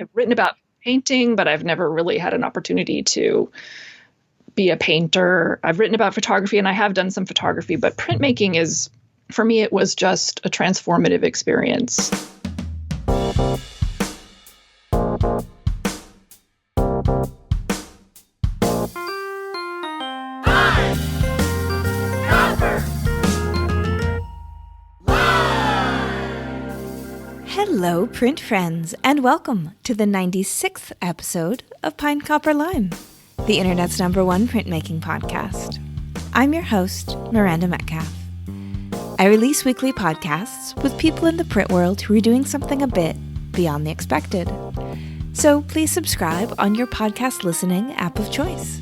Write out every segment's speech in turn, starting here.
I've written about painting, but I've never really had an opportunity to be a painter. I've written about photography and I have done some photography, but printmaking is, for me, it was just a transformative experience. Hello, print friends, and welcome to the 96th episode of Pine Copper Lime, the internet's #1 printmaking podcast. I'm your host, Miranda Metcalf. I release weekly podcasts with people in the print world who are doing something a bit beyond the expected. So please subscribe on your podcast listening app of choice.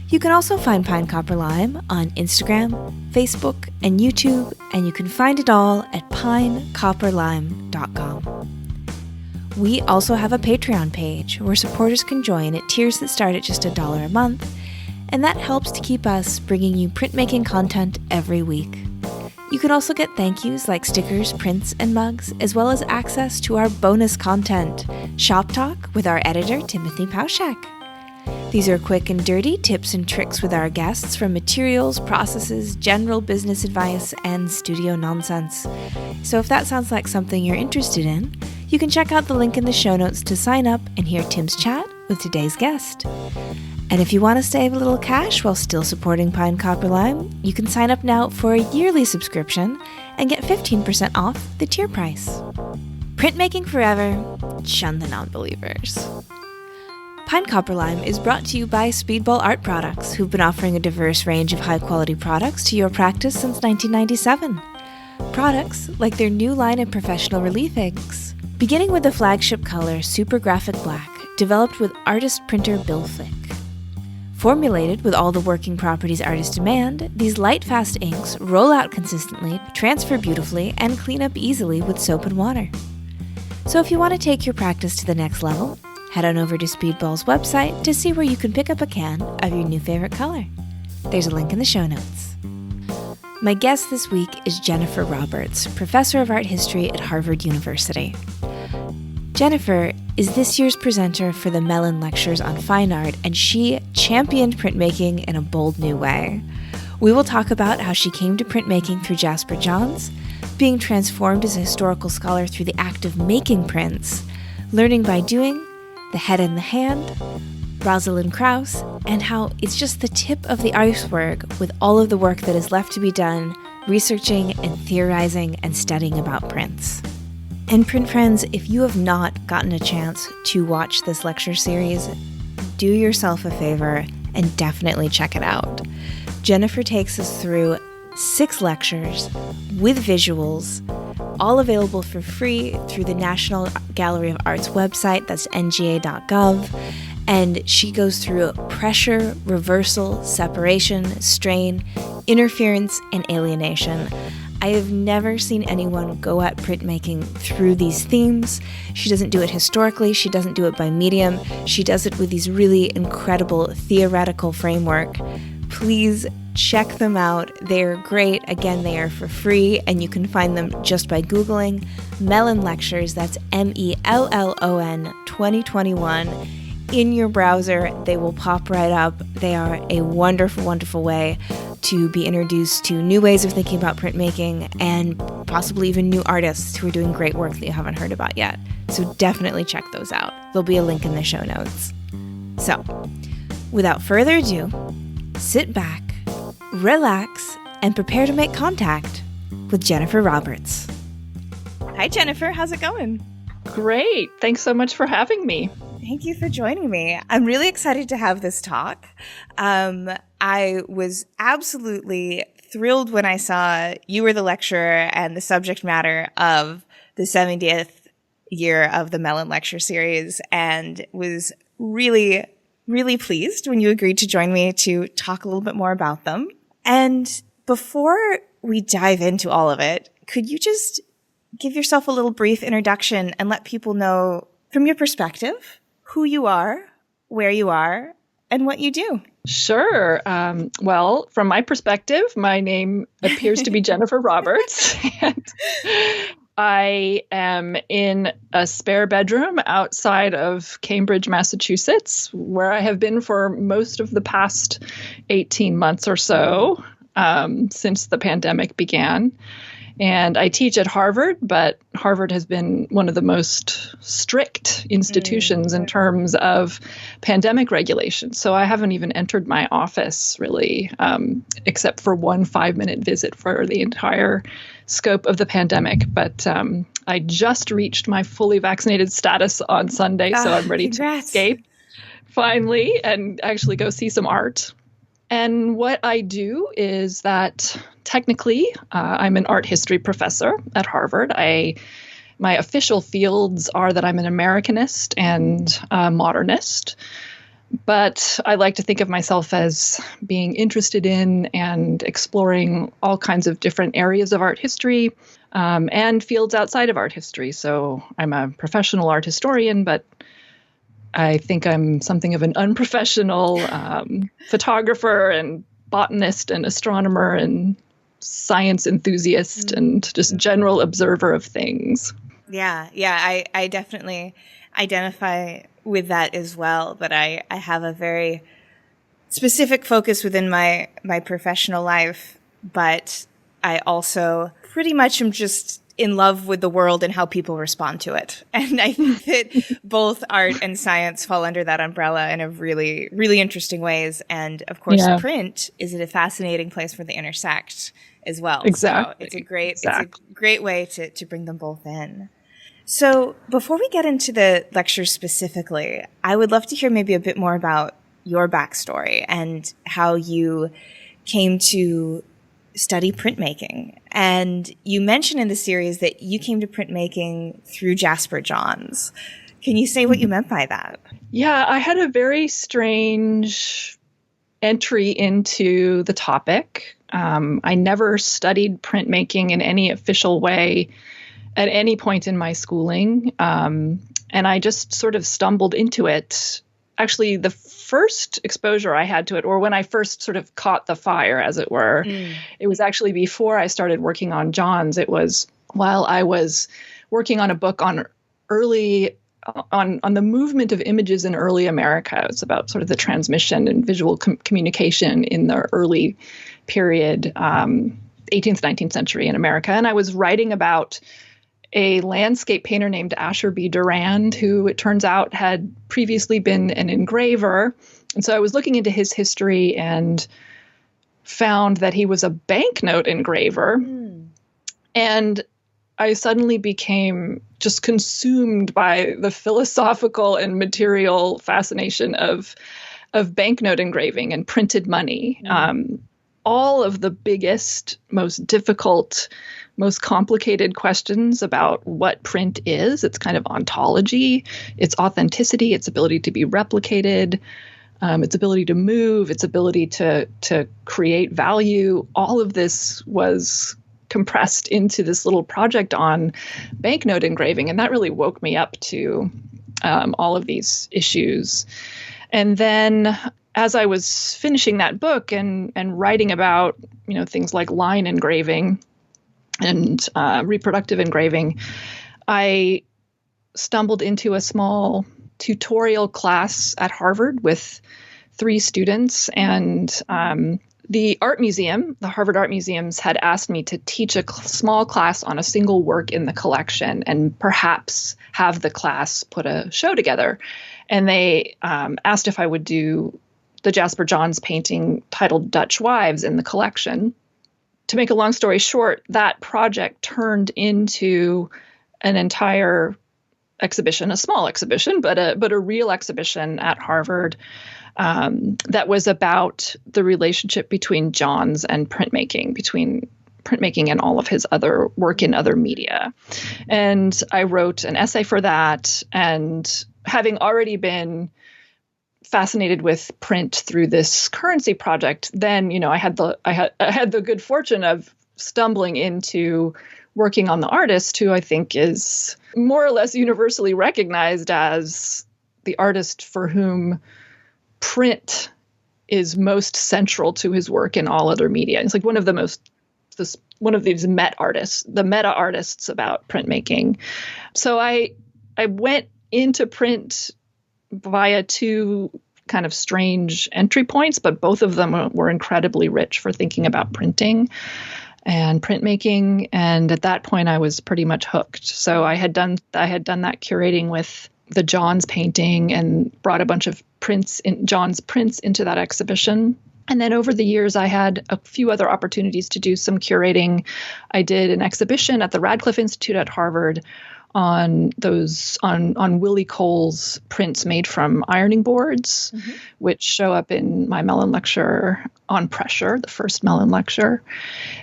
You can also find Pine Copper Lime on Instagram, Facebook, and YouTube, and you can find it all at pinecopperlime.com. We also have a Patreon page where supporters can join at tiers that start at just $1 a month, and that helps to keep us bringing you printmaking content every week. You can also get thank yous like stickers, prints, and mugs, as well as access to our bonus content, Shop Talk with our editor, Timothy Pauschak. These are quick and dirty tips and tricks with our guests from materials, processes, general business advice, and studio nonsense. So if that sounds like something you're interested in, you can check out the link in the show notes to sign up and hear Tim's chat with today's guest. And if you want to save a little cash while still supporting Pine Copper Lime, you can sign up now for a yearly subscription and get 15% off the tier price. Printmaking forever, shun the non-believers. Pine Copper Lime is brought to you by Speedball Art Products, who've been offering a diverse range of high-quality products to your practice since 1997. Products like their new line of professional relief inks, beginning with the flagship color Super Graphic Black, developed with artist printer Bill Flick. Formulated with all the working properties artists demand, these light, fast inks roll out consistently, transfer beautifully, and clean up easily with soap and water. So if you want to take your practice to the next level, head on over to Speedball's website to see where you can pick up a can of your new favorite color. There's a link in the show notes. My guest this week is Jennifer Roberts, professor of art history at Harvard University. Jennifer is this year's presenter for the Mellon Lectures on Fine Art, and she championed printmaking in a bold new way. We will talk about how she came to printmaking through Jasper Johns, being transformed as a historical scholar through the act of making prints, learning by doing, the head and the hand, Rosalind Krauss, and how it's just the tip of the iceberg with all of the work that is left to be done, researching and theorizing and studying about prints. And print friends, if you have not gotten a chance to watch this lecture series, do yourself a favor and definitely check it out. Jennifer takes us through 6 lectures with visuals, all available for free through the National Gallery of Art's website, that's nga.gov, and she goes through pressure, reversal, separation, strain, interference, and alienation. I have never seen anyone go at printmaking through these themes. She doesn't do it historically, she doesn't do it by medium, she does it with these really incredible theoretical framework. Please check them out. They're great. Again, they are for free, and you can find them just by Googling Mellon Lectures. That's MELLON 2021. In your browser, they will pop right up. They are a wonderful, wonderful way to be introduced to new ways of thinking about printmaking and possibly even new artists who are doing great work that you haven't heard about yet. So definitely check those out. There'll be a link in the show notes. So, without further ado, sit back, relax, and prepare to make contact with Jennifer Roberts. Hi, Jennifer. How's it going? Great. Thanks so much for having me. Thank you for joining me. I'm really excited to have this talk. I was absolutely thrilled when I saw you were the lecturer and the subject matter of the 70th year of the Mellon Lecture Series, and was really, really pleased when you agreed to join me to talk a little bit more about them. And before we dive into all of it, could you just give yourself a little brief introduction and let people know, from your perspective, who you are, where you are, and what you do? Sure. Well, from my perspective, my name appears to be Jennifer Roberts. And I am in a spare bedroom outside of Cambridge, Massachusetts, where I have been for most of the past 18 months or so, since the pandemic began. And I teach at Harvard, but Harvard has been one of the most strict institutions in terms of pandemic regulations. So I haven't even entered my office really, except for one 5-minute visit for the entire scope of the pandemic. But I just reached my fully vaccinated status on Sunday, so I'm ready to escape finally and actually go see some art. And what I do is that technically I'm an art history professor at Harvard. My official fields are that I'm an Americanist and a modernist, but I like to think of myself as being interested in and exploring all kinds of different areas of art history and fields outside of art history. So I'm a professional art historian, but I think I'm something of an unprofessional photographer and botanist and astronomer and science enthusiast and just general observer of things. Yeah. I definitely identify with that as well. But I have a very specific focus within my professional life. But I also pretty much am just in love with the world and how people respond to it. And I think that both art and science fall under that umbrella in a really, really interesting ways. And of course, print is a fascinating place for they intersect as well. Exactly. So it's a great way to bring them both in. So before we get into the lecture specifically, I would love to hear maybe a bit more about your backstory and how you came to study printmaking. And you mentioned in the series that you came to printmaking through Jasper Johns. Can you say what you meant by that? Yeah, I had a very strange entry into the topic. I never studied printmaking in any official way at any point in my schooling. And I just sort of stumbled into it. Actually, the first exposure I had to it, or when I first sort of caught the fire, as it were, it was actually before I started working on Johns. It was while I was working on a book on the movement of images in early America. It's about sort of the transmission and visual communication in the early period, 18th, 19th century in America. And I was writing about a landscape painter named Asher B. Durand, who it turns out had previously been an engraver. And so I was looking into his history and found that he was a banknote engraver. And I suddenly became just consumed by the philosophical and material fascination of banknote engraving and printed money. All of the biggest, most difficult, most complicated questions about what print is, its kind of ontology, its authenticity, its ability to be replicated, its ability to move, its ability to create value. All of this was compressed into this little project on banknote engraving. And that really woke me up to all of these issues. And then as I was finishing that book and writing about, things like line engraving and reproductive engraving, I stumbled into a small tutorial class at Harvard with 3 students. And the art museum, the Harvard Art Museums, had asked me to teach a small class on a single work in the collection and perhaps have the class put a show together. And they asked if I would do the Jasper Johns painting titled Dutch Wives in the collection. To make a long story short, that project turned into an entire exhibition, a small exhibition, but a real exhibition at Harvard that was about the relationship between Johns and printmaking, between printmaking and all of his other work in other media. And I wrote an essay for that, and having already been fascinated with print through this currency project, then I had the good fortune of stumbling into working on the artist who I think is more or less universally recognized as the artist for whom print is most central to his work in all other media. It's like one of the one of these the meta artists about printmaking. So I went into print via two kind of strange entry points, but both of them were incredibly rich for thinking about printing and printmaking. And at that point, I was pretty much hooked. So I had done that curating with the Johns painting and brought a bunch of Johns prints into that exhibition. And then over the years, I had a few other opportunities to do some curating. I did an exhibition at the Radcliffe Institute at Harvard on Willie Cole's prints made from ironing boards, which show up in my Mellon lecture on pressure, the first Mellon lecture.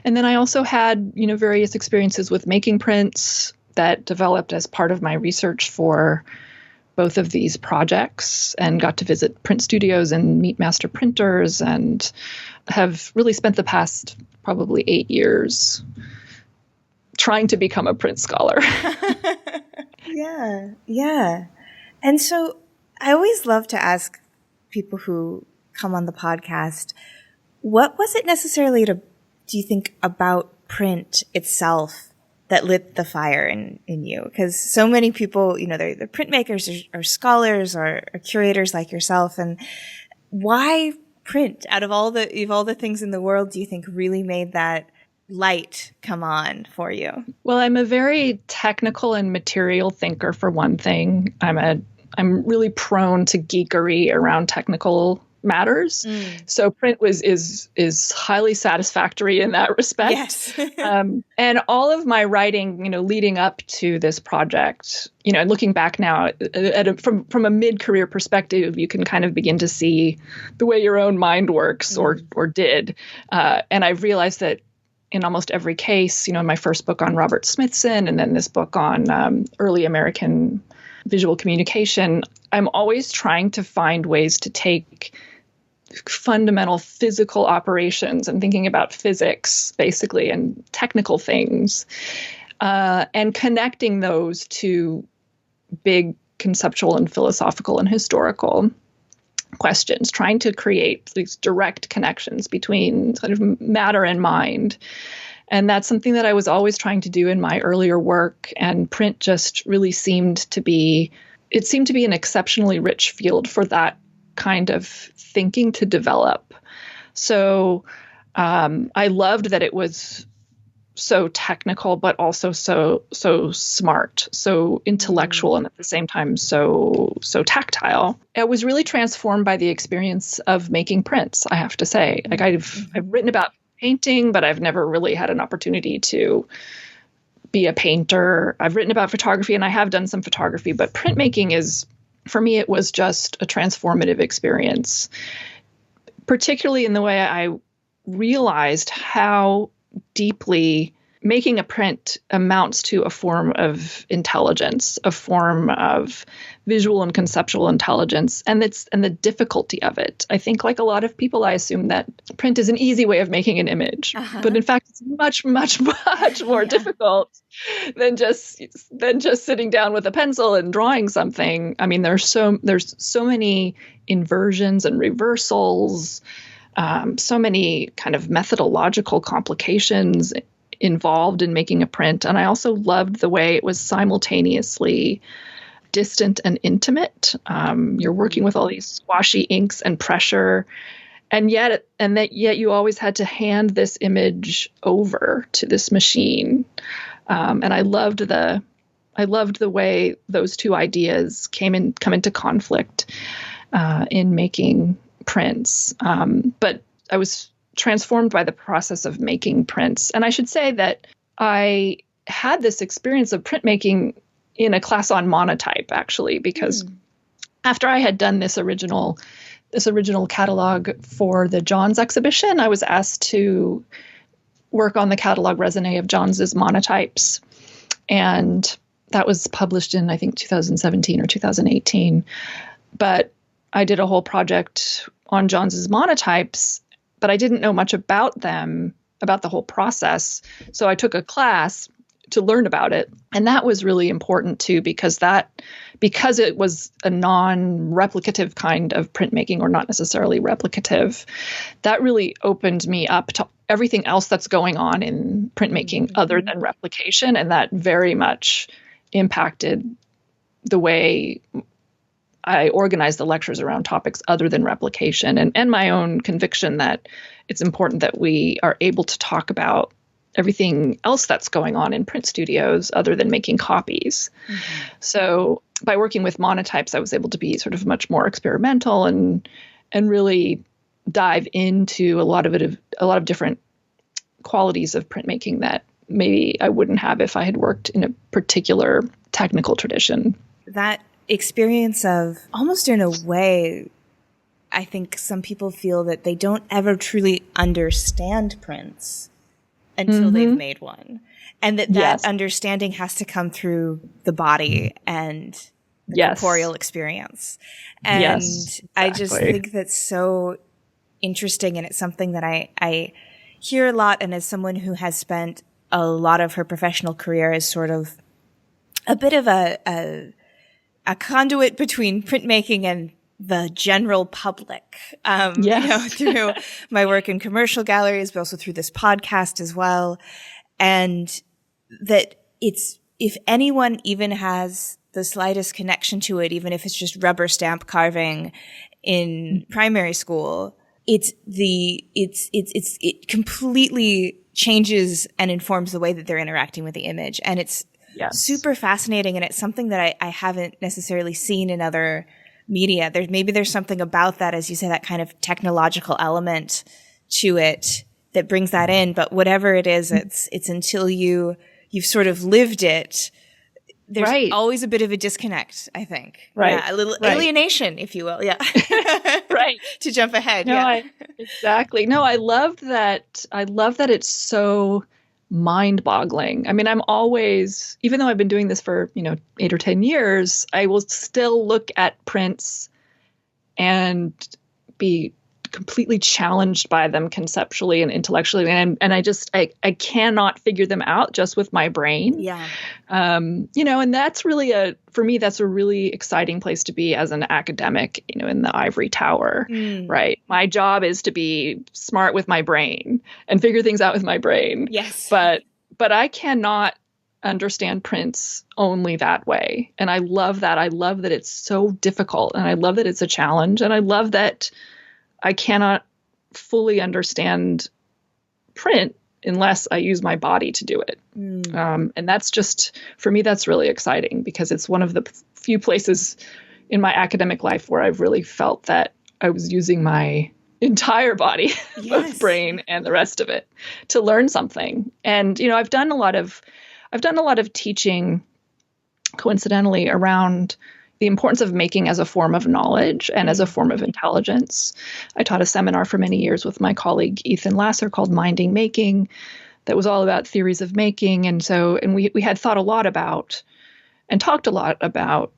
And then I also had, various experiences with making prints that developed as part of my research for both of these projects, and got to visit print studios and meet master printers, and have really spent the past probably 8 years trying to become a print scholar. Yeah. And so I always love to ask people who come on the podcast, what was it necessarily do you think about print itself that lit the fire in you? Because so many people, they're printmakers or scholars or curators like yourself. And why print? Out of all the things in the world, do you think really made that light come on for you? Well, I'm a very technical and material thinker, for one thing. I'm really prone to geekery around technical matters. So print is highly satisfactory in that respect. Yes. And all of my writing, leading up to this project, looking back now from a mid-career perspective, you can kind of begin to see the way your own mind works or did. And I've realized that in almost every case, in my first book on Robert Smithson, and then this book on early American visual communication, I'm always trying to find ways to take fundamental physical operations and thinking about physics, basically, and technical things, and connecting those to big conceptual and philosophical and historical questions, trying to create these direct connections between sort of matter and mind. And that's something that I was always trying to do in my earlier work. And print just really seemed to be an exceptionally rich field for that kind of thinking to develop. So I loved that it was so technical, but also so smart, so intellectual, and at the same time so tactile. I was really transformed by the experience of making prints, I have to say. Like I've written about painting, but I've never really had an opportunity to be a painter. I've written about photography, and I have done some photography, but printmaking for me, it was just a transformative experience, particularly in the way I realized how deeply making a print amounts to a form of intelligence, a form of visual and conceptual intelligence, and the difficulty of it. I think, like a lot of people, I assume that print is an easy way of making an image, but in fact, it's much, much, much more difficult than just sitting down with a pencil and drawing something. I mean, there's so many inversions and reversals, so many kind of methodological complications involved in making a print. And I also loved the way it was simultaneously distant and intimate. You're working with all these squashy inks and pressure, and yet you always had to hand this image over to this machine. And I loved the way those two ideas come into conflict in making prints. But I was transformed by the process of making prints. And I should say that I had this experience of printmaking in a class on monotype, actually, because after I had done this original catalog for the Johns exhibition, I was asked to work on the catalog raisonné of Johns's monotypes. And that was published in, I think, 2017 or 2018. But I did a whole project on Johns's monotypes, but I didn't know much about them, about the whole process. So I took a class to learn about it. And that was really important too, because it was a non-replicative kind of printmaking, or not necessarily replicative, that really opened me up to everything else that's going on in printmaking other than replication. And that very much impacted the way I organize the lectures around topics other than replication, and my own conviction that it's important that we are able to talk about everything else that's going on in print studios other than making copies. So by working with monotypes, I was able to be sort of much more experimental and really dive into a lot of different qualities of printmaking that maybe I wouldn't have if I had worked in a particular technical tradition. That experience of, almost in a way, I think some people feel that they don't ever truly understand prints until they've made one. And that understanding has to come through the body and the corporeal experience. And exactly. I just think that's so interesting. And it's something that I hear a lot. And as someone who has spent a lot of her professional career as sort of a bit of a conduit between printmaking and the general public, through my work in commercial galleries, but also through this podcast as well. And that if anyone even has the slightest connection to it, even if it's just rubber stamp carving in primary school, it completely changes and informs the way that they're interacting with the image. And it's super fascinating. And it's something that I haven't necessarily seen in other media. There's something about that, as you say, that kind of technological element to it that brings that in. But whatever it is, it's until you've sort of lived it. There's always a bit of a disconnect, I think. Right. Yeah, a little alienation, if you will. Yeah. Right. To jump ahead. Exactly. No, I love that. I love that it's so mind-boggling. I mean, I'm always, even though I've been doing this for, 8 or 10 years, I will still look at prints and be completely challenged by them conceptually and intellectually. And I cannot figure them out just with my brain. Yeah. And that's really for me, that's a really exciting place to be as an academic, in the ivory tower, right? My job is to be smart with my brain and figure things out with my brain. Yes. But I cannot understand prints only that way. And I love that. I love that it's so difficult, and I love that it's a challenge, and I love that I cannot fully understand print unless I use my body to do it. And that's just, for me, that's really exciting, because it's one of the few places in my academic life where I've really felt that I was using my entire body, both brain and the rest of it, to learn something. And, I've done a lot of teaching, coincidentally, around the importance of making as a form of knowledge and as a form of intelligence. I taught a seminar for many years with my colleague Ethan Lasser called Minding Making, that was all about theories of making. And we had thought a lot about and talked a lot about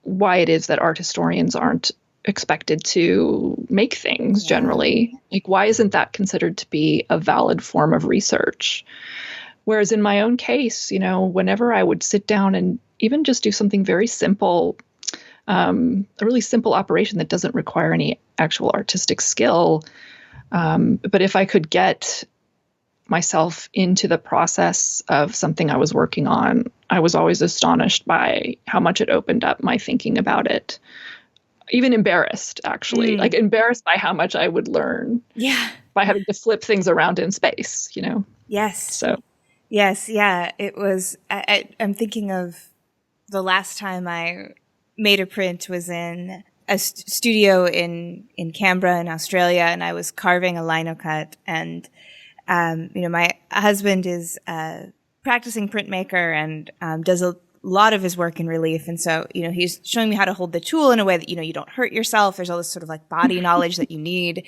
why it is that art historians aren't expected to make things generally. Like, why isn't that considered to be a valid form of research? Whereas in my own case, whenever I would sit down and even just do something very simple, a really simple operation that doesn't require any actual artistic skill. But if I could get myself into the process of something I was working on, I was always astonished by how much it opened up my thinking about it. Even embarrassed, actually, like embarrassed by how much I would learn. Yeah. By having to flip things around in space, Yes. So. Yes. Yeah. It was, I'm thinking of the last time I made a print was in a studio in Canberra in Australia, and I was carving a lino cut, and my husband is a practicing printmaker and does a lot of his work in relief, and so he's showing me how to hold the tool in a way that you don't hurt yourself. There's all this sort of like body knowledge that you need,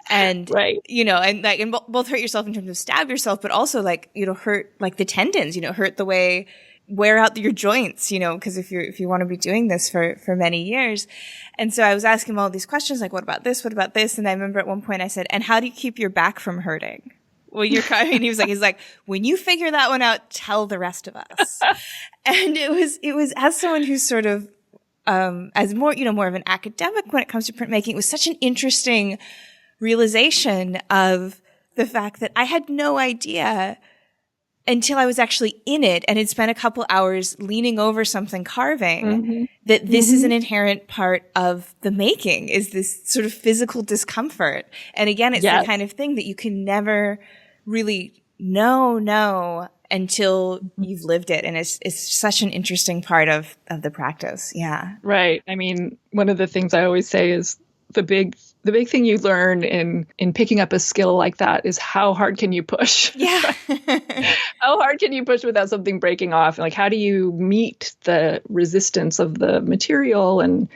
and and both hurt yourself in terms of stab yourself, but also hurt like the tendons, hurt the way, wear out your joints, because if you want to be doing this for many years. And so I was asking him all these questions, like, what about this? What about this? And I remember at one point I said, and how do you keep your back from hurting when you're carving? He was like, when you figure that one out, tell the rest of us. And it was as someone who's sort of, as more of an academic when it comes to printmaking, it was such an interesting realization of the fact that I had no idea until I was actually in it and had spent a couple hours leaning over something carving that this is an inherent part of the making, is this sort of physical discomfort. And again, it's the kind of thing that you can never really know until you've lived it. And it's such an interesting part of the practice. Yeah. Right. I mean, one of the things I always say is the big thing you learn in picking up a skill like that is how hard can you push? Yeah. How hard can you push without something breaking off? Like, how do you meet the resistance of the material and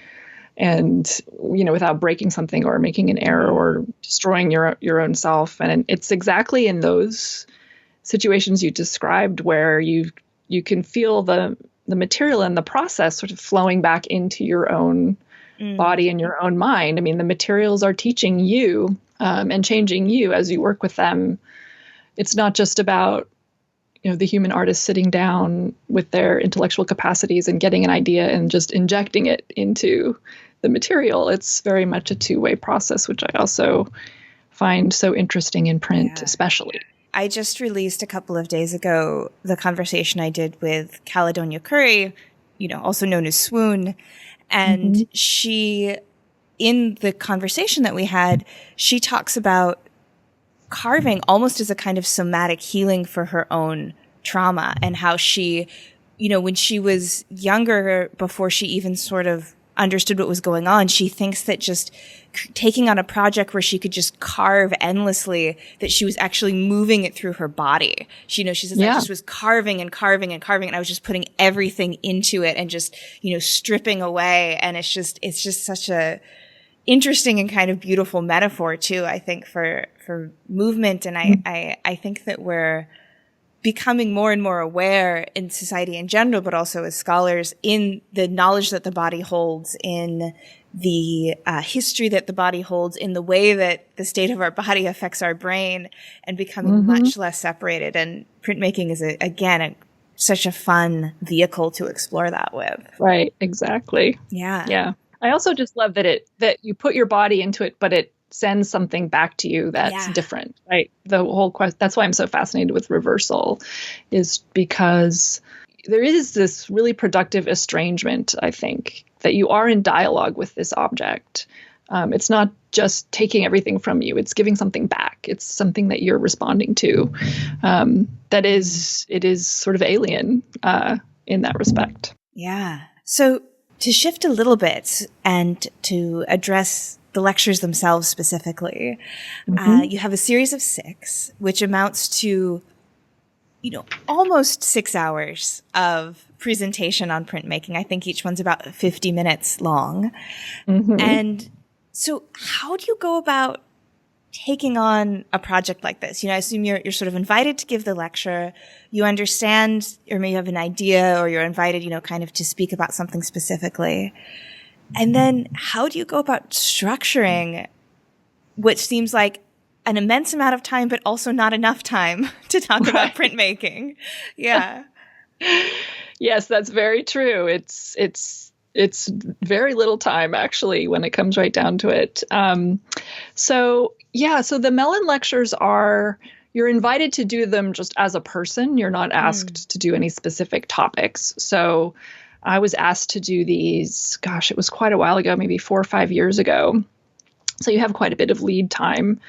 without breaking something or making an error or destroying your own self? And it's exactly in those situations you described where you can feel the material and the process sort of flowing back into your own body and your own mind. I mean, the materials are teaching you and changing you as you work with them. It's not just about, the human artist sitting down with their intellectual capacities and getting an idea and just injecting it into the material. It's very much a two-way process, which I also find so interesting in print, especially. I just released a couple of days ago the conversation I did with Caledonia Curry, also known as Swoon. And she, in the conversation that we had, she talks about carving almost as a kind of somatic healing for her own trauma, and how she, when she was younger, before she even sort of understood what was going on, she thinks that just taking on a project where she could just carve endlessly, that she was actually moving it through her body. She says, I just was carving and carving and carving, and I was just putting everything into it and just, stripping away. And it's just such a interesting and kind of beautiful metaphor too, I think, for movement. And I think that we're becoming more and more aware in society in general, but also as scholars, in the knowledge that the body holds, in the history that the body holds, in the way that the state of our body affects our brain, and becoming much less separated. And printmaking is, such a fun vehicle to explore that with. Right, exactly. Yeah. Yeah. I also just love that you put your body into it, but it sends something back to you that's different, right? The whole question, that's why I'm so fascinated with reversal, is because there is this really productive estrangement, I think, that you are in dialogue with this object. It's not just taking everything from you, it's giving something back. It's something that you're responding to. It is sort of alien in that respect. Yeah. So to shift a little bit and to address the lectures themselves specifically, you have a series of 6, which amounts to, almost 6 hours of presentation on printmaking. I think each one's about 50 minutes long. And so how do you go about taking on a project like this? I assume you're sort of invited to give the lecture, you understand, or maybe you have an idea, or you're invited, kind of to speak about something specifically. And then how do you go about structuring what seems like an immense amount of time, but also not enough time to talk about printmaking? Yeah. Yes, that's very true. It's very little time, actually, when it comes right down to it. So the Mellon lectures you're invited to do them just as a person. You're not asked to do any specific topics. So I was asked to do these, it was quite a while ago, maybe 4 or 5 years ago. So you have quite a bit of lead time.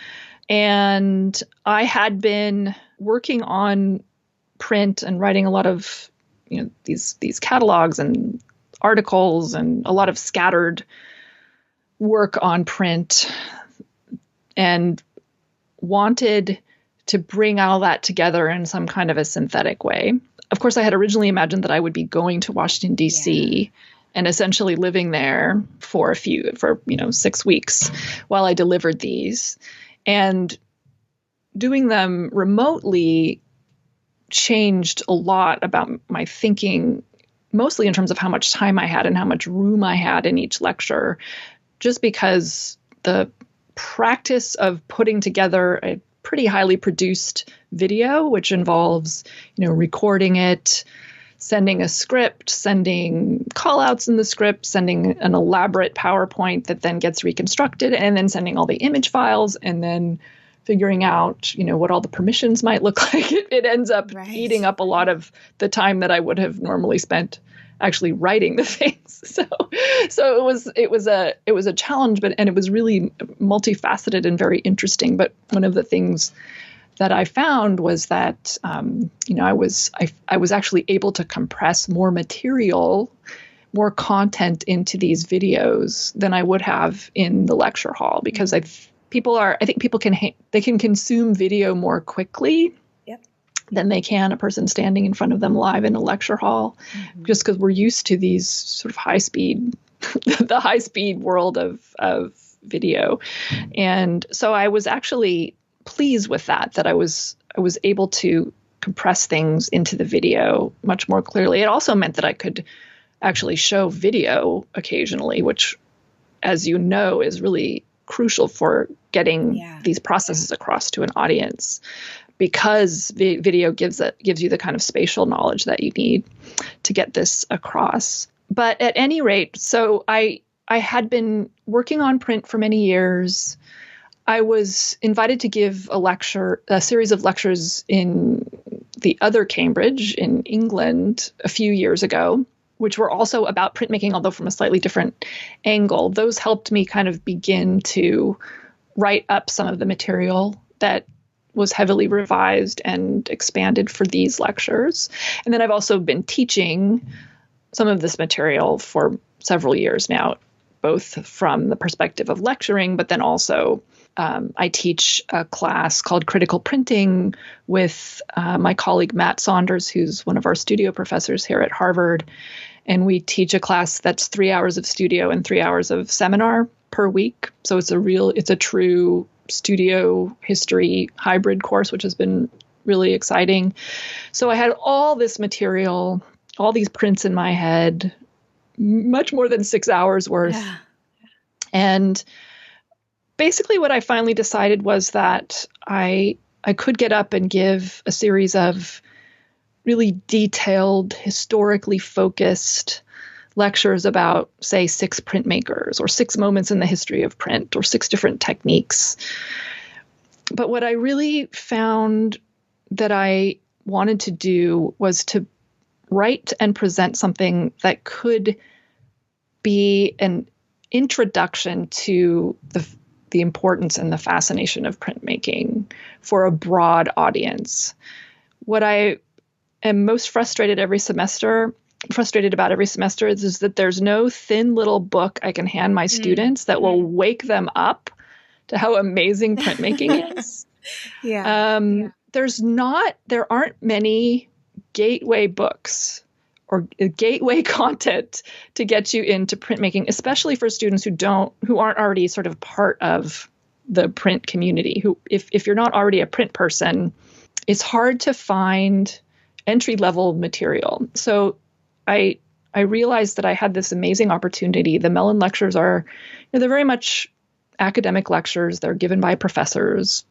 And I had been working on print and writing a lot of, these catalogs and articles and a lot of scattered work on print, and wanted to bring all that together in some kind of a synthetic way. Of course, I had originally imagined that I would be going to Washington, D.C. and essentially living there for 6 weeks while I delivered these. And doing them remotely changed a lot about my thinking, mostly in terms of how much time I had and how much room I had in each lecture, just because the practice of putting together a pretty highly produced video, which involves, recording it, sending a script, sending call outs in the script, sending an elaborate PowerPoint that then gets reconstructed, and then sending all the image files, and then figuring out, what all the permissions might look like. It ends up eating up a lot of the time that I would have normally spent actually writing the things. So it was a challenge, and it was really multifaceted and very interesting. But one of the things that I found was that, I was actually able to compress more material, more content into these videos than I would have in the lecture hall, because I think people can consume video more quickly than they can a person standing in front of them live in a lecture hall, just because we're used to these sort of the high speed world of video. And so I was actually pleased with that I was able to compress things into the video much more clearly. It also meant that I could actually show video occasionally, which, as you know, is really crucial for getting these processes across to an audience, because video gives you the kind of spatial knowledge that you need to get this across. But at any rate, so I had been working on print for many years. I was invited to give a series of lectures in the other Cambridge in England a few years ago, which were also about printmaking, although from a slightly different angle. Those helped me kind of begin to write up some of the material that was heavily revised and expanded for these lectures. And then I've also been teaching some of this material for several years now, both from the perspective of lecturing, but then also I teach a class called Critical Printing with my colleague Matt Saunders, who's one of our studio professors here at Harvard. And we teach a class that's 3 hours of studio and 3 hours of seminar per week. So it's a true studio history hybrid course, which has been really exciting. So I had all this material, all these prints in my head, much more than 6 hours worth. Yeah. And basically what I finally decided was that I could get up and give a series of really detailed, historically focused lectures about, say, 6 printmakers or 6 moments in the history of print or 6 different techniques. But what I really found that I wanted to do was to write and present something that could be an introduction to the importance and the fascination of printmaking for a broad audience. What I am most frustrated about every semester is that there's no thin little book I can hand my students that will wake them up to how amazing printmaking is. There aren't many gateway books or gateway content to get you into printmaking, especially for students who aren't already sort of part of the print community. If you're not already a print person, it's hard to find entry-level material. So I realized that I had this amazing opportunity. The Mellon lectures they're very much academic lectures. They're given by professors,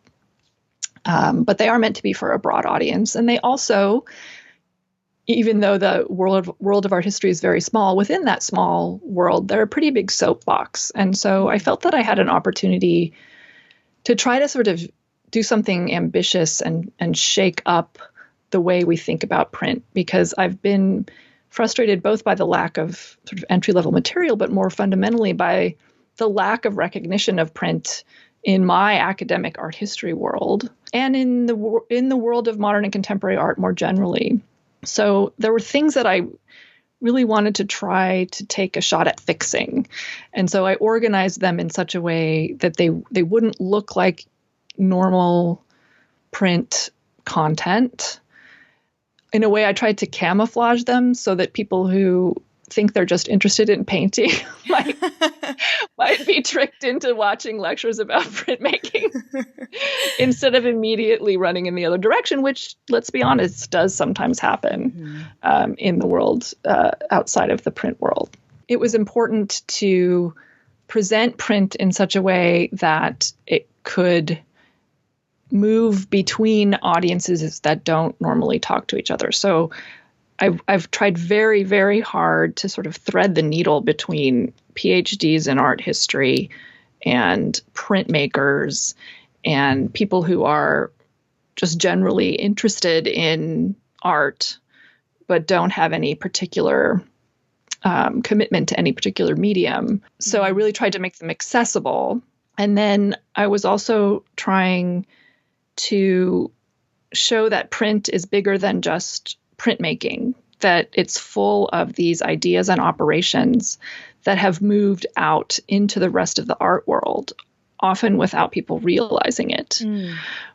but they are meant to be for a broad audience. And they also, even though the world of art history is very small, within that small world, they're a pretty big soapbox. And so I felt that I had an opportunity to try to sort of do something ambitious and shake up the way we think about print, because I've been frustrated both by the lack of sort of entry-level material, but more fundamentally by the lack of recognition of print in my academic art history world and in the world of modern and contemporary art more generally. So there were things that I really wanted to try to take a shot at fixing. And so I organized them in such a way that they wouldn't look like normal print content. In a way, I tried to camouflage them so that people who think they're just interested in painting might be tricked into watching lectures about printmaking instead of immediately running in the other direction, which, let's be honest, does sometimes happen in the world outside of the print world. It was important to present print in such a way that it could move between audiences that don't normally talk to each other. So I've tried very, very hard to sort of thread the needle between PhDs in art history and printmakers and people who are just generally interested in art, but don't have any particular commitment to any particular medium. So I really tried to make them accessible. And then I was also trying to show that print is bigger than just printmaking, that it's full of these ideas and operations that have moved out into the rest of the art world, often without people realizing it,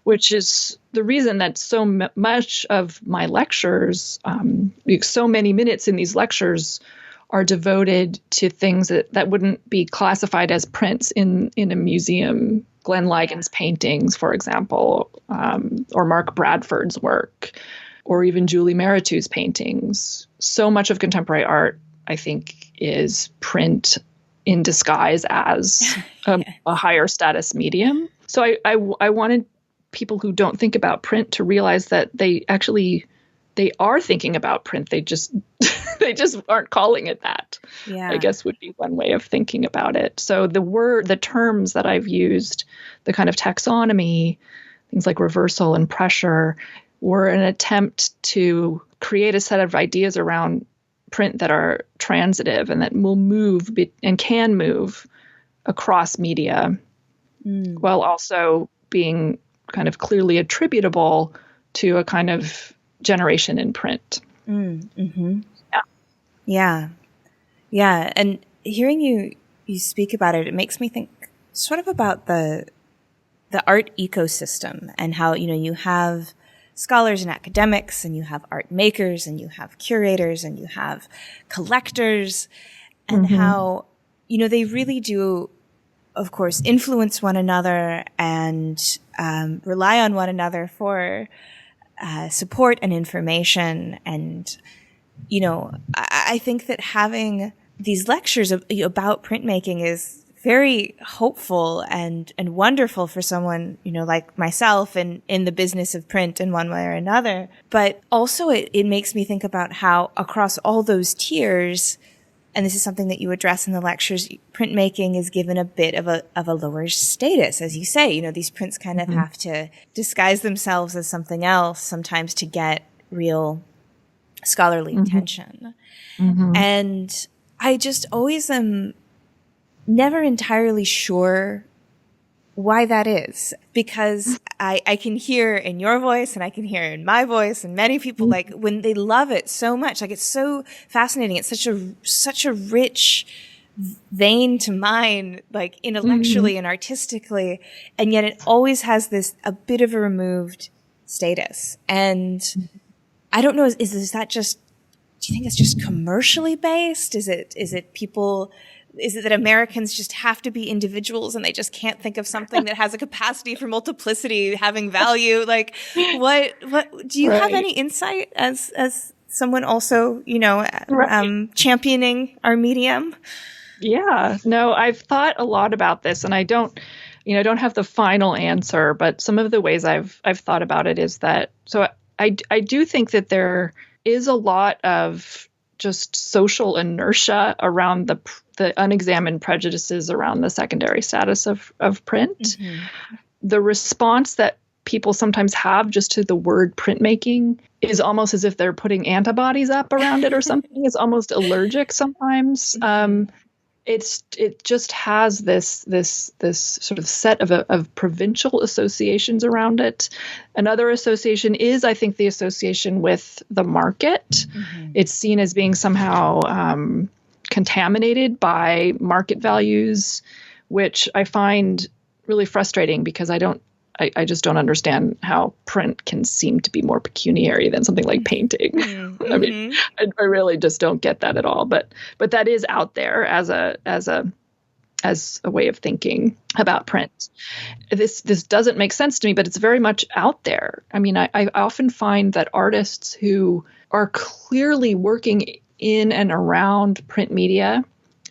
which is the reason that so much of my lectures, so many minutes in these lectures are devoted to things that wouldn't be classified as prints in a museum. Glenn Ligon's paintings, for example, or Mark Bradford's work, or even Julie Meritu's paintings. So much of contemporary art, I think, is print in disguise as a higher status medium. So I wanted people who don't think about print to realize that they are thinking about print. They just they just aren't calling it that. Yeah. I guess would be one way of thinking about it. So the terms that I've used, the kind of taxonomy, things like reversal and pressure, were an attempt to create a set of ideas around print that are transitive and that will move and can move across media, while also being kind of clearly attributable to a kind of generation in print. Yeah. And hearing you speak about it, it makes me think sort of about the art ecosystem and how, you have scholars and academics, and you have art makers, and you have curators, and you have collectors, and how, they really do, of course, influence one another and rely on one another for support and information. And, I think that having these lectures about printmaking is very hopeful and wonderful for someone, like myself and in the business of print in one way or another. But also it makes me think about how across all those tiers, and this is something that you address in the lectures, printmaking is given a bit of a lower status. As you say, these prints kind of have to disguise themselves as something else sometimes to get real scholarly attention. And I just always am never entirely sure why that is, because I can hear in your voice and I can hear in my voice and many people, like, when they love it so much, like, it's so fascinating. It's such a rich vein to mine, like, intellectually and artistically. And yet it always has a bit of a removed status. And I don't know, is that just, do you think it's just commercially based? Is it that Americans just have to be individuals and they just can't think of something that has a capacity for multiplicity having value? Like, what do you have any insight as someone also, championing our medium? Yeah, no, I've thought a lot about this, and I don't have the final answer, but some of the ways I've thought about it is that, so I do think that there is a lot of just social inertia around the unexamined prejudices around the secondary status of print. The response that people sometimes have just to the word printmaking is almost as if they're putting antibodies up around it or something. It's almost allergic sometimes. It just has this sort of set of provincial associations around it. Another association is, I think, the association with the market. It's seen as being somehow contaminated by market values, which I find really frustrating because I just don't understand how print can seem to be more pecuniary than something like painting. I mean, I really just don't get that at all. But that is out there as a way of thinking about print. This doesn't make sense to me, but it's very much out there. I mean, I often find that artists who are clearly working in and around print media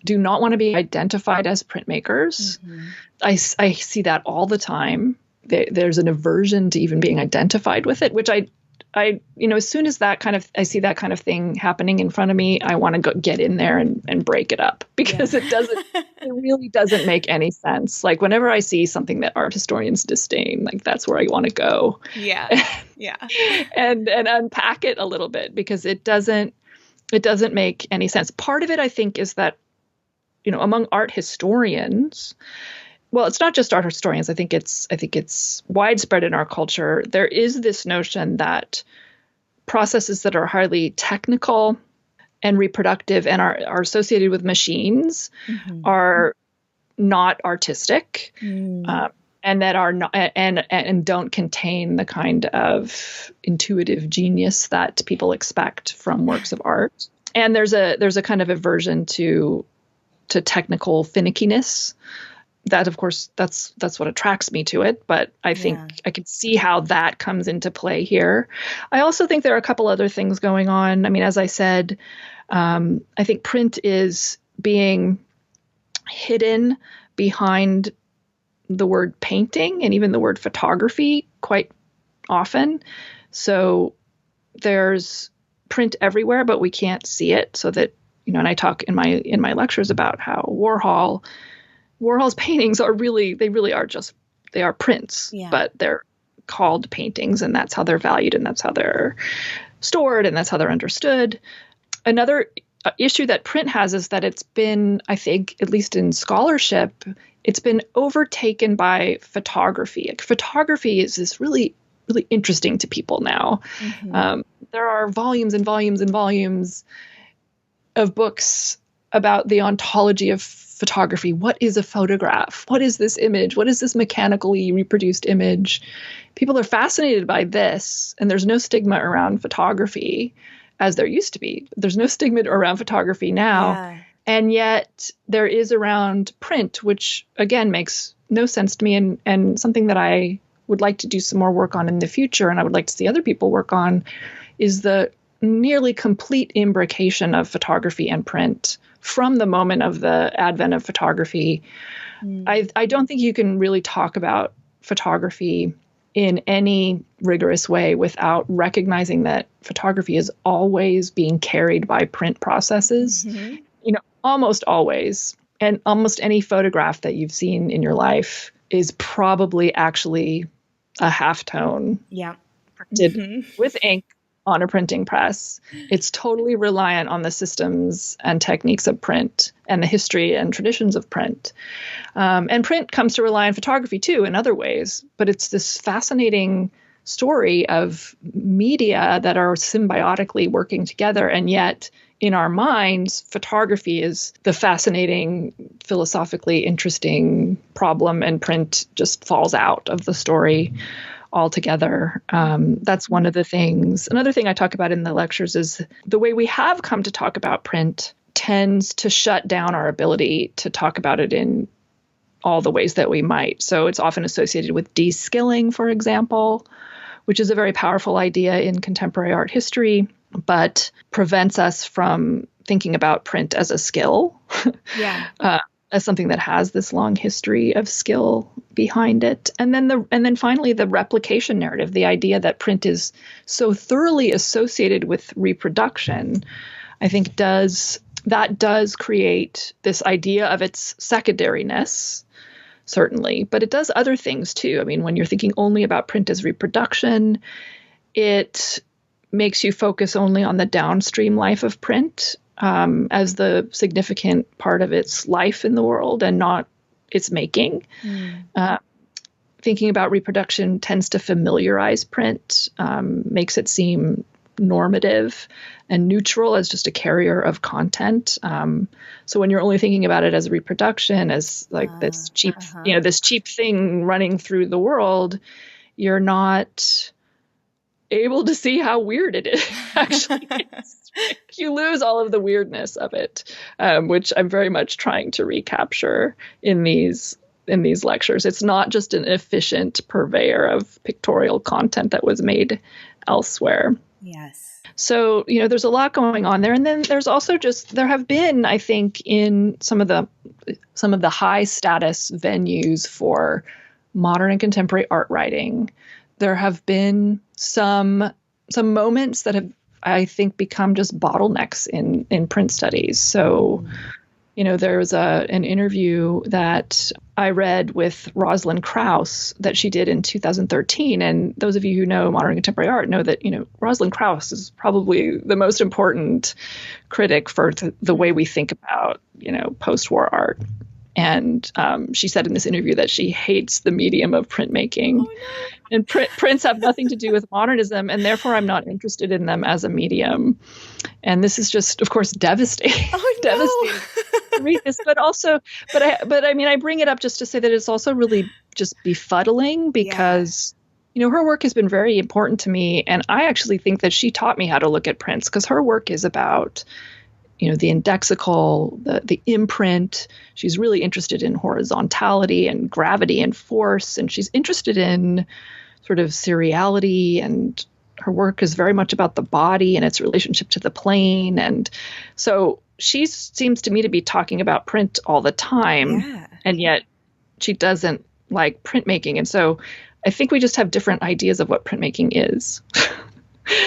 do not want to be identified as printmakers. I see that all the time. There's an aversion to even being identified with it, which I as soon as I see that kind of thing happening in front of me, I want to go get in there and break it up, because it really doesn't make any sense. Like, whenever I see something that art historians disdain, like, that's where I want to go. Yeah. Yeah. and unpack it a little bit, because it doesn't make any sense. Part of it, I think, is that, among art historians, well, it's not just art historians. I think it's widespread in our culture. There is this notion that processes that are highly technical and reproductive and are associated with machines are not artistic, and that are not and don't contain the kind of intuitive genius that people expect from works of art. And there's a kind of aversion to technical finickiness. That, of course, that's what attracts me to it. But I think I can see how that comes into play here. I also think there are a couple other things going on. I mean, as I said, I think print is being hidden behind the word painting and even the word photography quite often. So there's print everywhere, but we can't see it. So that, and I talk in my lectures about how Warhol's paintings are they are prints, but they're called paintings, and that's how they're valued, and that's how they're stored, and that's how they're understood. Another issue that print has is that it's been, I think, at least in scholarship, it's been overtaken by photography. Like, photography is this really, really interesting to people now. There are volumes and volumes and volumes of books about the ontology of photography. What is a photograph? What is this image? What is this mechanically reproduced image? People are fascinated by this, and there's no stigma around photography as there used to be. There's no stigma around photography now. Yeah. And yet there is around print, which again makes no sense to me, and something that I would like to do some more work on in the future, and I would like to see other people work on, is the nearly complete imbrication of photography and print from the moment of the advent of photography. I don't think you can really talk about photography in any rigorous way without recognizing that photography is always being carried by print processes, almost always. And almost any photograph that you've seen in your life is probably actually a halftone printed with ink on a printing press. It's totally reliant on the systems and techniques of print and the history and traditions of print. And print comes to rely on photography too in other ways, but it's this fascinating story of media that are symbiotically working together. And yet in our minds, photography is the fascinating, philosophically interesting problem, and print just falls out of the story altogether. That's one of the things. Another thing I talk about in the lectures is the way we have come to talk about print tends to shut down our ability to talk about it in all the ways that we might. So it's often associated with de-skilling, for example, which is a very powerful idea in contemporary art history, but prevents us from thinking about print as a skill. As something that has this long history of skill behind it. And then finally, the replication narrative, the idea that print is so thoroughly associated with reproduction, I think does create this idea of its secondariness, certainly, but it does other things too. I mean, when you're thinking only about print as reproduction, it makes you focus only on the downstream life of print as the significant part of its life in the world and not its making. Thinking about reproduction tends to familiarize print, makes it seem normative and neutral as just a carrier of content. So when you're only thinking about it as reproduction, as like this cheap, this cheap thing running through the world, you're not able to see how weird it is. Actually, you lose all of the weirdness of it, which I'm very much trying to recapture in these lectures. It's not just an efficient purveyor of pictorial content that was made elsewhere. Yes. So, there's a lot going on there. And then there's also there have been, I think, in some of the high status venues for modern and contemporary art writing, there have been some moments that have, I think, become just bottlenecks in print studies. So, there was an interview that I read with Rosalind Krauss that she did in 2013. And those of you who know modern contemporary art know that, Rosalind Krauss is probably the most important critic for the way we think about, post-war art. And she said in this interview that she hates the medium of printmaking. Oh, no. And prints have nothing to do with modernism, and therefore I'm not interested in them as a medium. And this is just, of course, devastating. Oh, no. Devastating to read this, but I bring it up just to say that it's also really just befuddling because, her work has been very important to me. And I actually think that she taught me how to look at prints because her work is about, the indexical, the imprint. She's really interested in horizontality and gravity and force. And she's interested in sort of seriality, and her work is very much about the body and its relationship to the plane. And so she seems to me to be talking about print all the time, and yet she doesn't like printmaking. And so I think we just have different ideas of what printmaking is.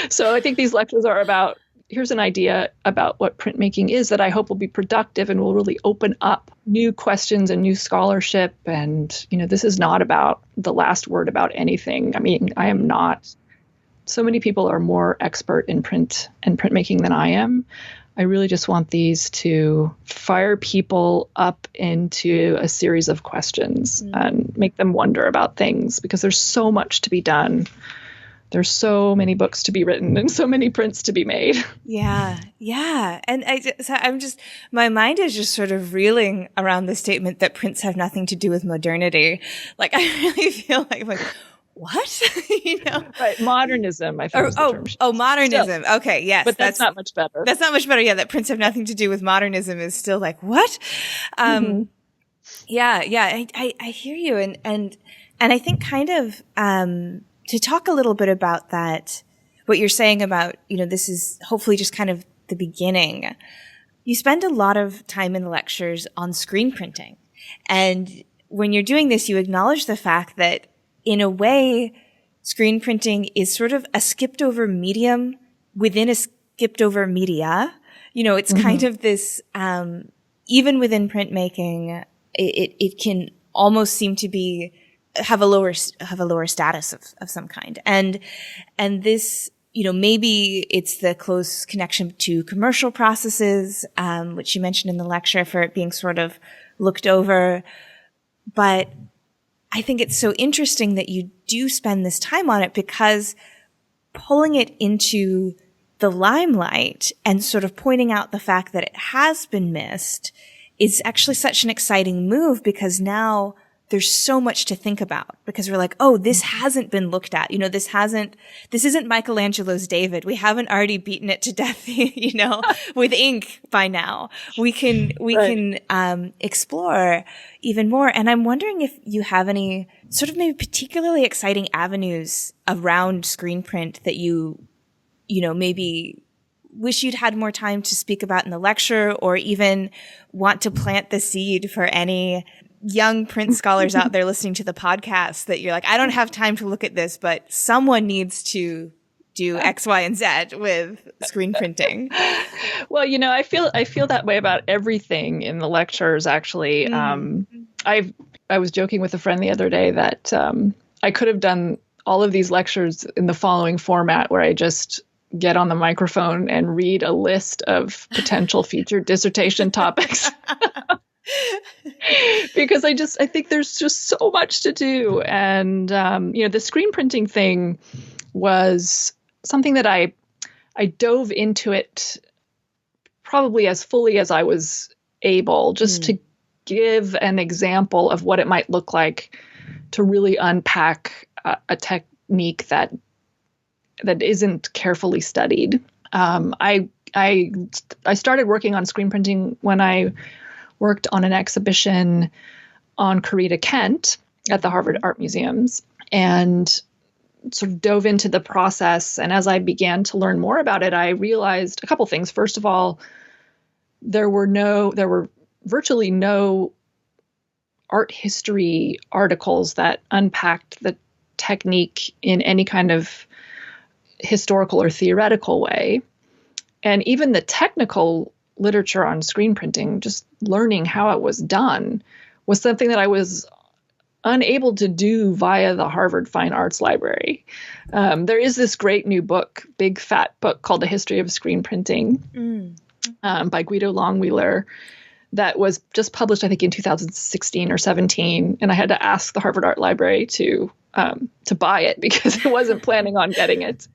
So I think these lectures are about, here's an idea about what printmaking is that I hope will be productive and will really open up new questions and new scholarship. And, this is not about the last word about anything. I mean, I am not. So many people are more expert in print and printmaking than I am. I really just want these to fire people up into a series of questions and make them wonder about things, because there's so much to be done. There's so many books to be written and so many prints to be made. Yeah. Yeah. And my mind is just sort of reeling around the statement that prints have nothing to do with modernity. Like, I really feel like what? Right. Modernism, I think. Modernism. Still. Okay. Yes. But that's not much better. That's not much better. Yeah. That prints have nothing to do with modernism is still like, what? Yeah. I hear you. And I think kind of, to talk a little bit about that, what you're saying about, this is hopefully just kind of the beginning. You spend a lot of time in the lectures on screen printing. And when you're doing this, you acknowledge the fact that in a way, screen printing is sort of a skipped over medium within a skipped over media. It's kind of this, even within printmaking, it can almost seem to be have a lower status of some kind. And this, maybe it's the close connection to commercial processes, which you mentioned in the lecture, for it being sort of looked over. But I think it's so interesting that you do spend this time on it, because pulling it into the limelight and sort of pointing out the fact that it has been missed is actually such an exciting move, because now there's so much to think about, because we're like, oh, this hasn't been looked at. This isn't Michelangelo's David. We haven't already beaten it to death, with ink by now. We can explore even more. And I'm wondering if you have any sort of maybe particularly exciting avenues around screen print that you maybe wish you'd had more time to speak about in the lecture, or even want to plant the seed for any young print scholars out there listening to the podcast that you're like, I don't have time to look at this, but someone needs to do X, Y, and Z with screen printing. Well, I feel that way about everything in the lectures, actually. I was joking with a friend the other day that I could have done all of these lectures in the following format, where I just get on the microphone and read a list of potential featured dissertation topics. Because I think there's just so much to do. And, the screen printing thing was something that I dove into it probably as fully as I was able, just to give an example of what it might look like to really unpack a technique that isn't carefully studied. I started working on screen printing when I worked on an exhibition on Corita Kent at the Harvard Art Museums, and sort of dove into the process. And as I began to learn more about it, I realized a couple things. First of all, there were virtually no art history articles that unpacked the technique in any kind of historical or theoretical way. And even the technical literature on screen printing, just learning how it was done, was something that I was unable to do via the Harvard Fine Arts Library. There is this great new book, big fat book called The History of Screen Printing by Guido Longwheeler that was just published, I think, in 2016 or 17. And I had to ask the Harvard Art Library to buy it because I wasn't planning on getting it.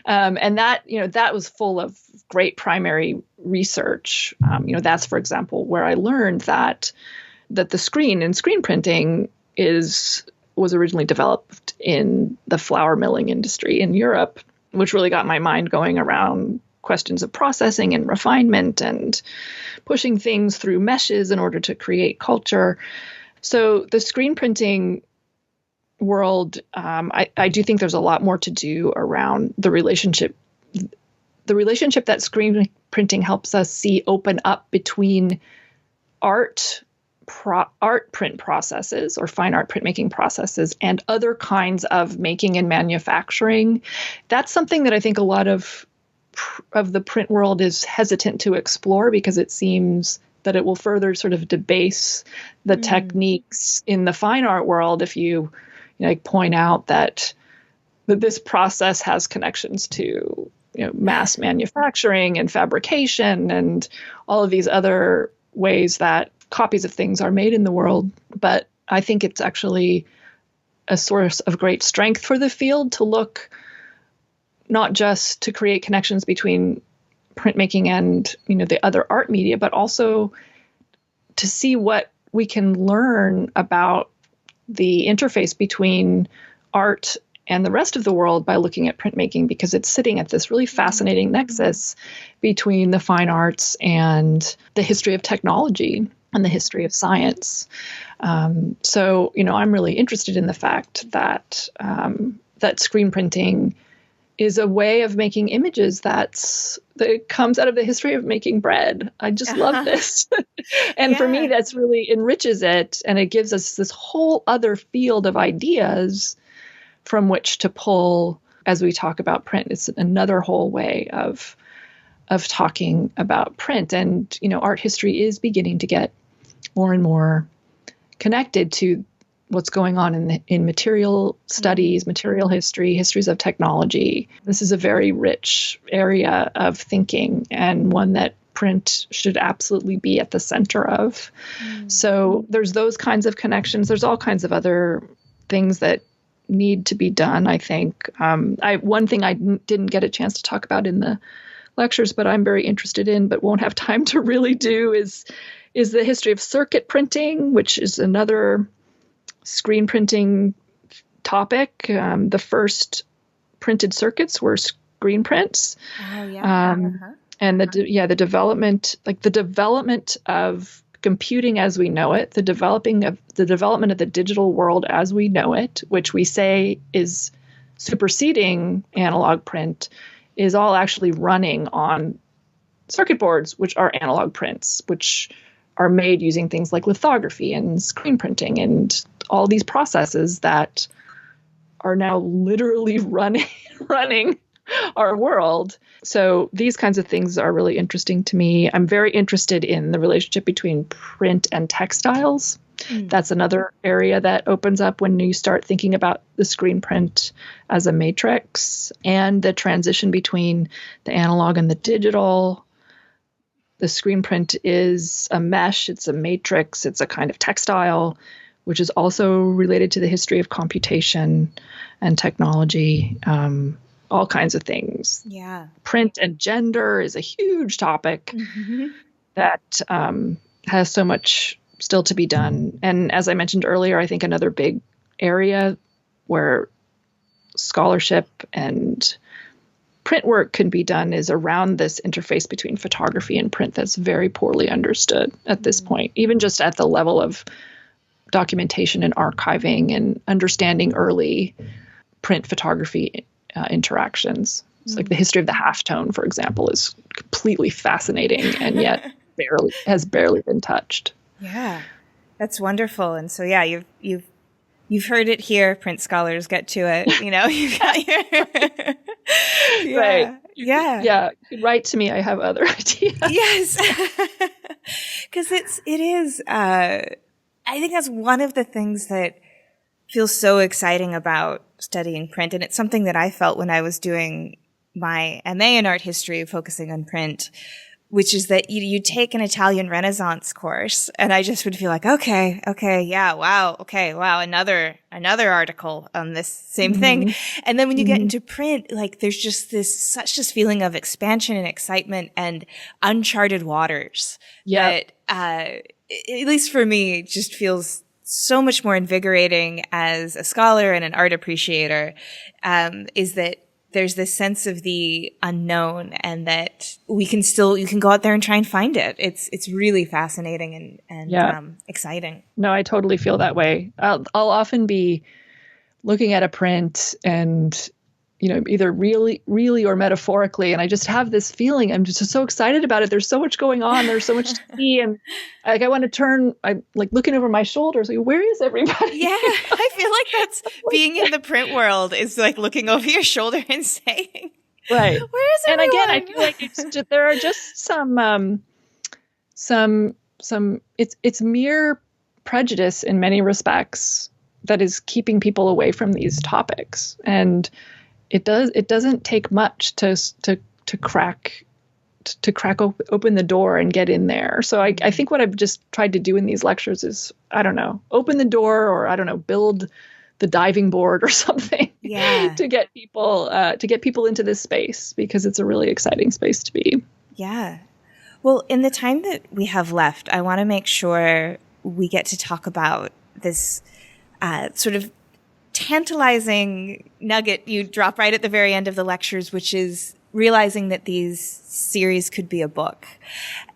And that, that was full of great primary research. That's, for example, where I learned that the screen in screen printing was originally developed in the flour milling industry in Europe, which really got my mind going around questions of processing and refinement and pushing things through meshes in order to create culture. So the screen printing world, I do think there's a lot more to do around the relationship that screen printing helps us see open up between art print processes or fine art printmaking processes and other kinds of making and manufacturing. That's something that I think a lot of the print world is hesitant to explore because it seems that it will further sort of debase the techniques in the fine art world if you point out that this process has connections to mass manufacturing and fabrication and all of these other ways that copies of things are made in the world. But I think it's actually a source of great strength for the field to look not just to create connections between printmaking and the other art media, but also to see what we can learn about the interface between art and the rest of the world by looking at printmaking, because it's sitting at this really fascinating nexus between the fine arts and the history of technology and the history of science. So, I'm really interested in the fact that that screen printing is a way of making images that comes out of the history of making bread. I just love this. And for me, that's really enriches it. And it gives us this whole other field of ideas from which to pull as we talk about print. It's another whole way of talking about print. And, art history is beginning to get more and more connected to what's going on in material studies, material history, histories of technology. This is a very rich area of thinking and one that print should absolutely be at the center of. So there's those kinds of connections. There's all kinds of other things that need to be done, I think. One thing I didn't get a chance to talk about in the lectures, but I'm very interested in, but won't have time to really do, is the history of circuit printing, which is another screen printing topic. The first printed circuits were screen prints. And the development of computing as we know it, the development of the digital world as we know it, which we say is superseding analog print, is all actually running on circuit boards, which are analog prints, which are made using things like lithography and screen printing and all these processes that are now literally running our world. So these kinds of things are really interesting to me. I'm very interested in the relationship between print and textiles. That's another area that opens up when you start thinking about the screen print as a matrix and the transition between the analog and the digital. The screen print is a mesh, it's a matrix, it's a kind of textile, which is also related to the history of computation and technology, all kinds of things. Yeah. Print and gender is a huge topic that has so much still to be done. And as I mentioned earlier, I think another big area where scholarship and print work can be done is around this interface between photography and print that's very poorly understood at this point, even just at the level of documentation and archiving and understanding early print photography interactions. It's like the history of the halftone, for example, is completely fascinating and yet has barely been touched. Yeah, that's wonderful. And so, yeah, you've You've heard it here, print scholars. Get to it. You've got your yeah, right. Yeah. Yeah. Write to me. I have other ideas. Yes. Because it is. I think that's one of the things that feels so exciting about studying print, and it's something that I felt when I was doing my MA in art history, focusing on print, which is that you take an Italian Renaissance course, and I just would feel like, okay, yeah, wow, another article on this same thing. And then when you get into print, like there's just such this feeling of expansion and excitement and uncharted waters that, at least for me, just feels so much more invigorating as a scholar and an art appreciator, is that there's this sense of the unknown, and that you can go out there and try and find it. It's really fascinating and exciting. No, I totally feel that way. I'll often be looking at a print and, either really or metaphorically, and I just have this feeling, I'm just so excited about it. There's so much going on. There's so much to see. And like, I want to turn, I'm like looking over my shoulders, like, where is everybody? Yeah. I feel like that's being in the print world, is like looking over your shoulder and saying, right. Where is everyone? And again, I feel like there are just some, it's mere prejudice in many respects that is keeping people away from these topics. And it doesn't take much to crack open the door and get in there. So I think what I've just tried to do in these lectures is, I don't know, open the door, or I don't know, build the diving board or something to get people into this space, because it's a really exciting space to be. Yeah. Well, in the time that we have left, I want to make sure we get to talk about this sort of tantalizing nugget you drop right at the very end of the lectures, which is realizing that these series could be a book.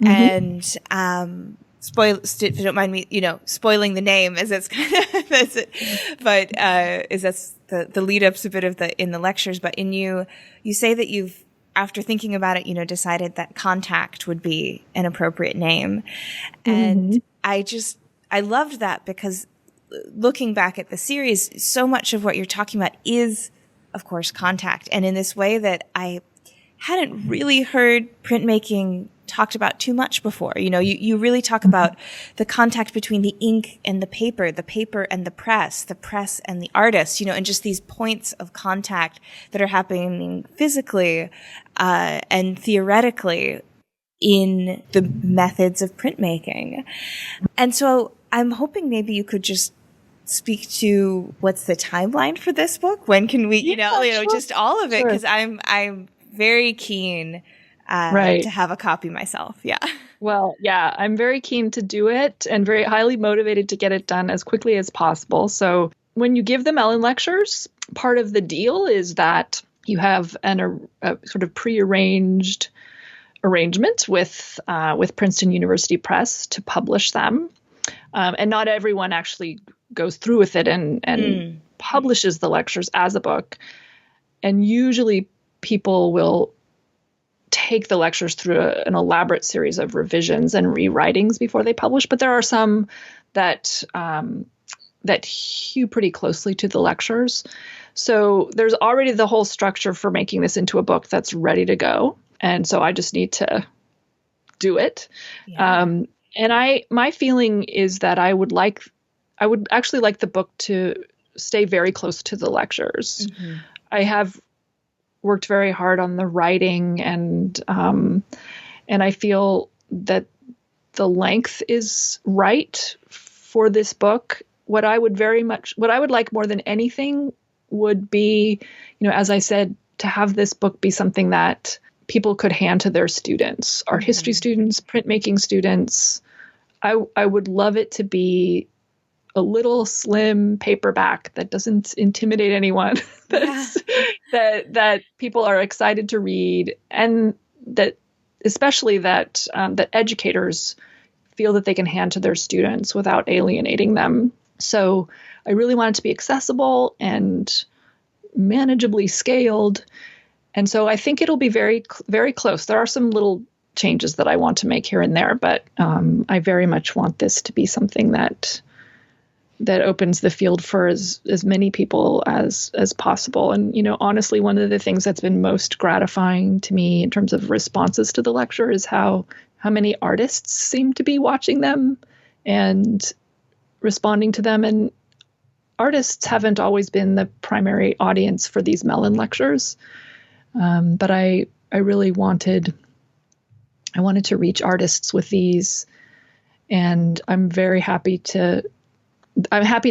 And if you don't mind me, spoiling the name, as that's kind of that's it. But that's the lead up to a bit of in the lectures. But you say that you've, after thinking about it, decided that Contact would be an appropriate name. And I loved that, because looking back at the series, so much of what you're talking about is, of course, contact. And in this way that I hadn't really heard printmaking talked about too much before. You really talk about the contact between the ink and the paper and the press and the artist, and just these points of contact that are happening physically and theoretically in the methods of printmaking. And so I'm hoping maybe you could just speak to what's the timeline for this book? When can we, sure. just all of it? Because I'm very keen to have a copy myself. Yeah. Well, yeah, I'm very keen to do it and very highly motivated to get it done as quickly as possible. So when you give the Mellon lectures, part of the deal is that you have a sort of prearranged arrangement with Princeton University Press to publish them. And not everyone actually goes through with it and publishes the lectures as a book. And usually people will take the lectures through an elaborate series of revisions and rewritings before they publish. But there are some that hew pretty closely to the lectures. So there's already the whole structure for making this into a book that's ready to go. And so I just need to do it. Yeah. And my feeling is that I would actually like the book to stay very close to the lectures. Mm-hmm. I have worked very hard on the writing, and I feel that the length is right for this book. What I would like more than anything would be, as I said, to have this book be something that people could hand to their students, art history students, printmaking students. I would love it to be a little slim paperback that doesn't intimidate anyone, that people are excited to read, and that especially that educators feel that they can hand to their students without alienating them. So I really want it to be accessible and manageably scaled. And so I think it'll be very, very close. There are some little changes that I want to make here and there, but I very much want this to be something that that opens the field for as many people as possible. And, honestly, one of the things that's been most gratifying to me in terms of responses to the lecture is how many artists seem to be watching them and responding to them. And artists haven't always been the primary audience for these Mellon lectures. But I really wanted to reach artists with these, and I'm happy to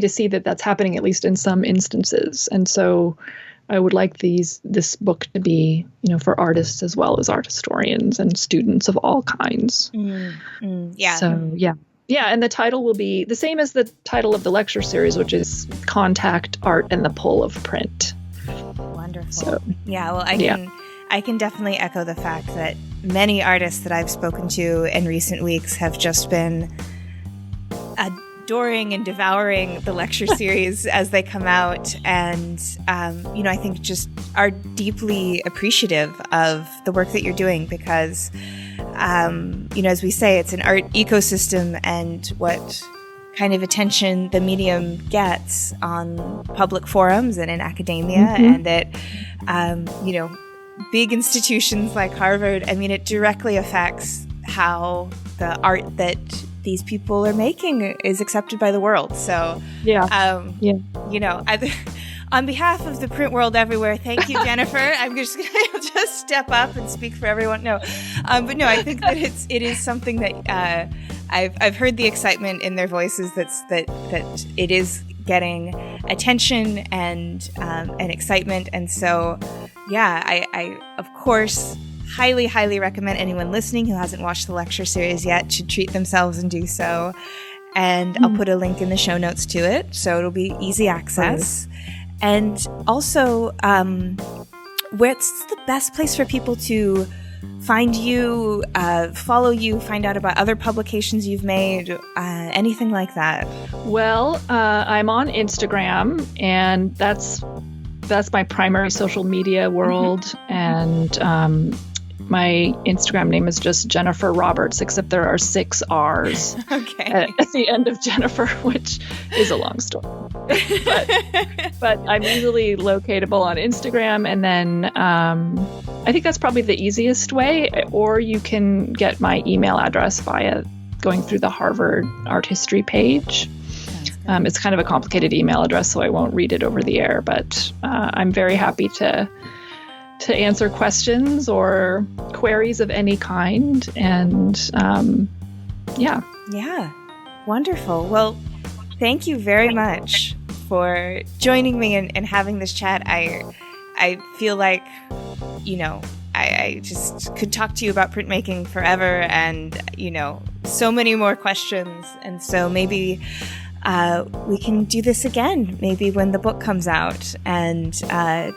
see that that's happening, at least in some instances. And so I would like this book to be, for artists as well as art historians and students of all kinds. Yeah. So, yeah. Yeah, and the title will be the same as the title of the lecture series, which is Contact, Art, and the Pull of Print. Wonderful. So, yeah, well, I can definitely echo the fact that many artists that I've spoken to in recent weeks have just been adoring and devouring the lecture series as they come out, and I think just are deeply appreciative of the work that you're doing because as we say, it's an art ecosystem, and what kind of attention the medium gets on public forums and in academia, and that big institutions like Harvard, it directly affects how the art that these people are making is accepted by the world. So, on behalf of the print world everywhere, thank you, Jennifer. I'm just going to step up and speak for everyone. No, but no, I think that it is something that I've heard the excitement in their voices that it is getting attention and excitement, and so I of course highly, highly recommend anyone listening who hasn't watched the lecture series yet should treat themselves and do so. And I'll put a link in the show notes to it, so it'll be easy access. And also, what's the best place for people to find you, follow you, find out about other publications you've made, anything like that? Well, I'm on Instagram, and that's my primary social media world. And my Instagram name is just Jennifer Roberts, except there are 6 R's at the end of Jennifer, which is a long story. But I'm easily locatable on Instagram, and then I think that's probably the easiest way. Or you can get my email address via going through the Harvard Art History page. It's kind of a complicated email address, so I won't read it over the air, but I'm very happy to answer questions or queries of any kind. And yeah. Wonderful. Well, thank you very much for joining me and having this chat. I feel like, I just could talk to you about printmaking forever, and, so many more questions. And so maybe we can do this again, maybe when the book comes out, and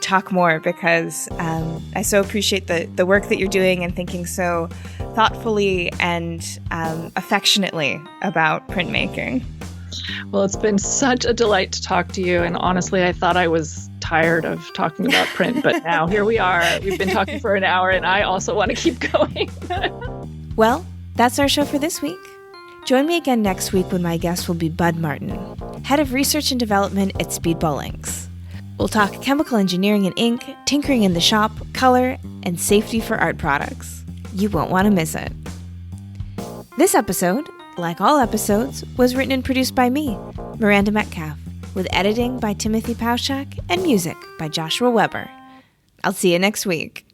talk more, because I so appreciate the work that you're doing and thinking so thoughtfully and affectionately about printmaking. Well, it's been such a delight to talk to you, and honestly, I thought I was tired of talking about print, but now here we are. We've been talking for an hour, and I also want to keep going. Well, that's our show for this week. Join me again next week when my guest will be Bud Martin, Head of Research and Development at Speedball Inks. We'll talk chemical engineering and ink, tinkering in the shop, color, and safety for art products. You won't want to miss it. This episode, like all episodes, was written and produced by me, Miranda Metcalf, with editing by Timothy Pauschak and music by Joshua Weber. I'll see you next week.